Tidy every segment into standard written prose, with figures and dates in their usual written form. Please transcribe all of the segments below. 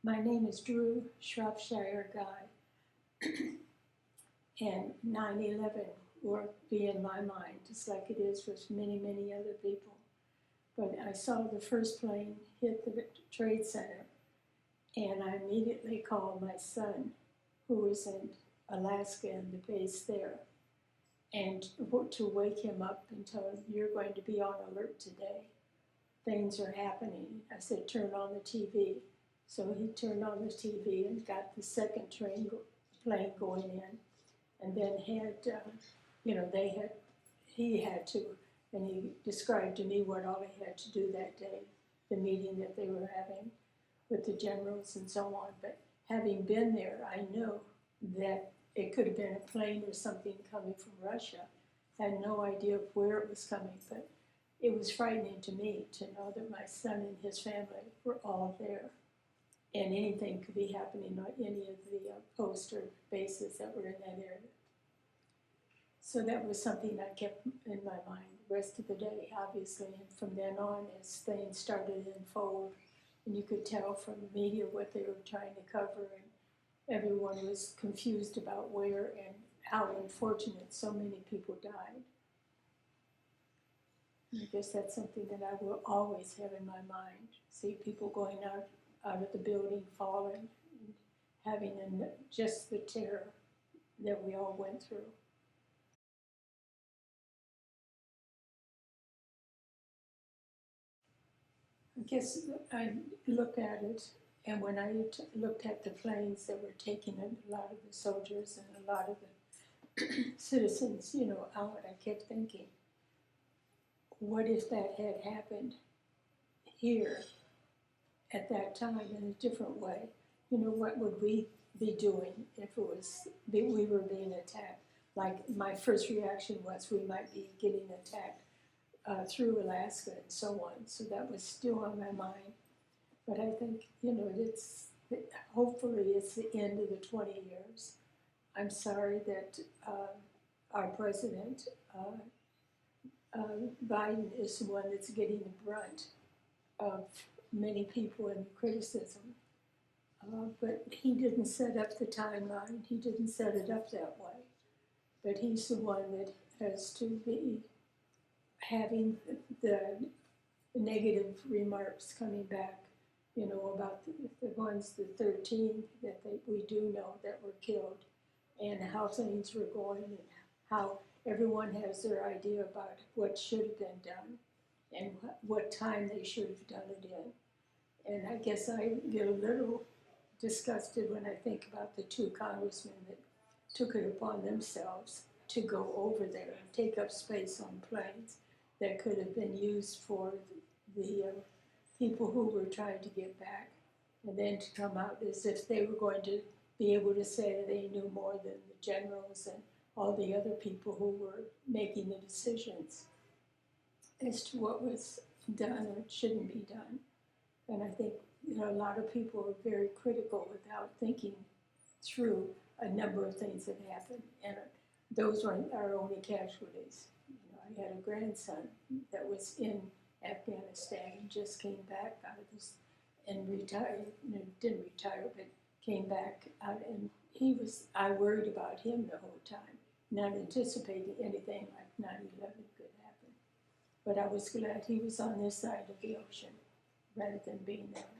My name is Drue Shropshire Guy, and 9/11 will be in my mind, just like it is with many, many other people. But I saw the first plane hit the Trade Center, and I immediately called my son, who was in Alaska and the base there, and to wake him up and tell him, "You're going to be on alert today. Things are happening." I said, "Turn on the TV." So he turned on the TV and got the second plane going in, and then he had to, and he described to me what all he had to do that day, the meeting that they were having with the generals and so on. But having been there, I know that it could have been a plane or something coming from Russia. I had no idea of where it was coming, but it was frightening to me to know that my son and his family were all there, and anything could be happening on any of the posts or bases that were in that area. So that was something I kept in my mind the rest of the day, obviously, and from then on, as things started to unfold, and you could tell from the media what they were trying to cover, and everyone was confused about where and how unfortunate so many people died. I guess that's something that I will always have in my mind. See people going out of the building, falling, and having just the terror that we all went through. I guess I looked at it, and when I looked at the planes that were taking a lot of the soldiers and a lot of the citizens, out, I kept thinking, what if that had happened here at that time in a different way? What would we be doing if we were being attacked? Like, my first reaction was we might be getting attacked through Alaska and so on. So that was still on my mind. But I think, hopefully it's the end of the 20 years. I'm sorry that our president, Biden, is the one that's getting the brunt of many people and the criticism. But he didn't set up the timeline. He didn't set it up that way. But he's the one that has to be having the negative remarks coming back, about the ones, the 13 that we do know that were killed, and how things were going, and how everyone has their idea about what should have been done and what time they should have done it in. And I guess I get a little disgusted when I think about the two congressmen that took it upon themselves to go over there and take up space on planes that could have been used for the people who were trying to get back, and then to come out as if they were going to be able to say that they knew more than the generals and all the other people who were making the decisions as to what was done or shouldn't be done. And I think a lot of people are very critical without thinking through a number of things that happened, and those weren't our only casualties. I had a grandson that was in Afghanistan and just came back out of this and retired, didn't retire, but came back out, and I worried about him the whole time, not anticipating anything like 9/11 could happen. But I was glad he was on this side of the ocean rather than being there.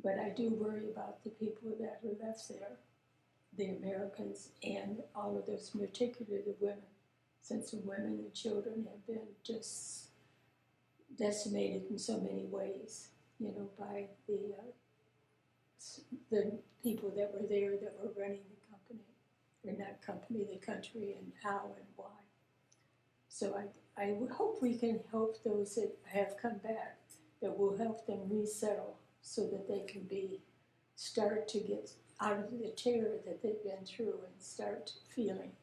But I do worry about the people that are left there, the Americans, and all of those, particularly the women, since the women and children have been just decimated in so many ways, by the people that were there that were running the company, or not company, the country, and how and why. So I hope we can help those that have come back, that will help them resettle so that they can start to get out of the terror that they've been through and start feeling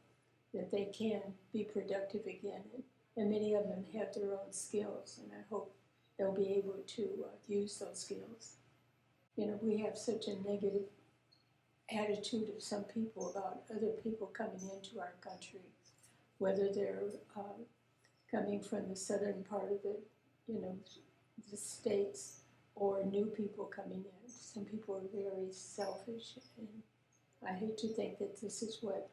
that they can be productive again. And many of them have their own skills, and I hope they'll be able to use those skills. We have such a negative attitude of some people about other people coming into our country, whether they're coming from the southern part of the States, or new people coming in. Some people are very selfish, and I hate to think that this is what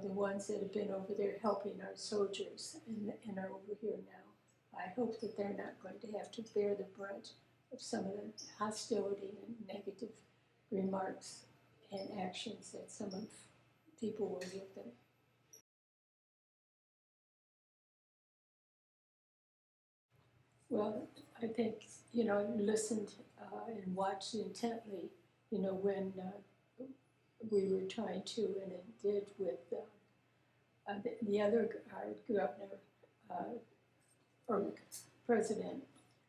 the ones that have been over there helping our soldiers and are over here now. I hope that they're not going to have to bear the brunt of some of the hostility and negative remarks and actions that some of people will give them. Well, I think, I listened and watched intently, when we were trying to, and it did with the other, our governor, or president,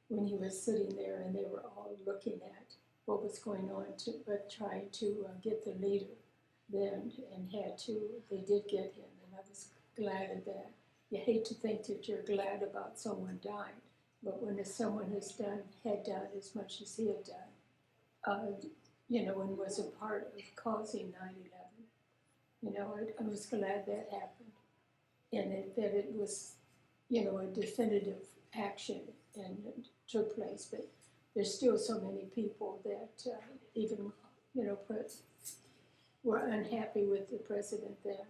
when he was sitting there and they were all looking at what was going on, but trying to get the leader then, and they did get him, and I was glad of that. You hate to think that you're glad about someone dying, but when someone had done as much as he had done, and was a part of causing 9/11, I was glad that happened, and that it was, a definitive action and it took place. But there's still so many people that even, were unhappy with the president then.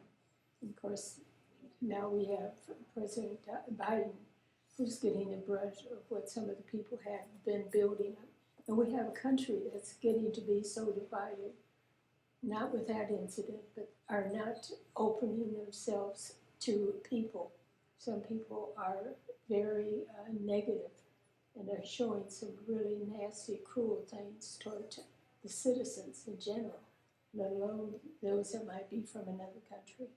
Of course, now we have President Biden, who's getting the brunt of what some of the people have been building up. And we have a country that's getting to be so divided, not with that incident, but are not opening themselves to people. Some people are very negative and are showing some really nasty, cruel things toward the citizens in general, let alone those that might be from another country.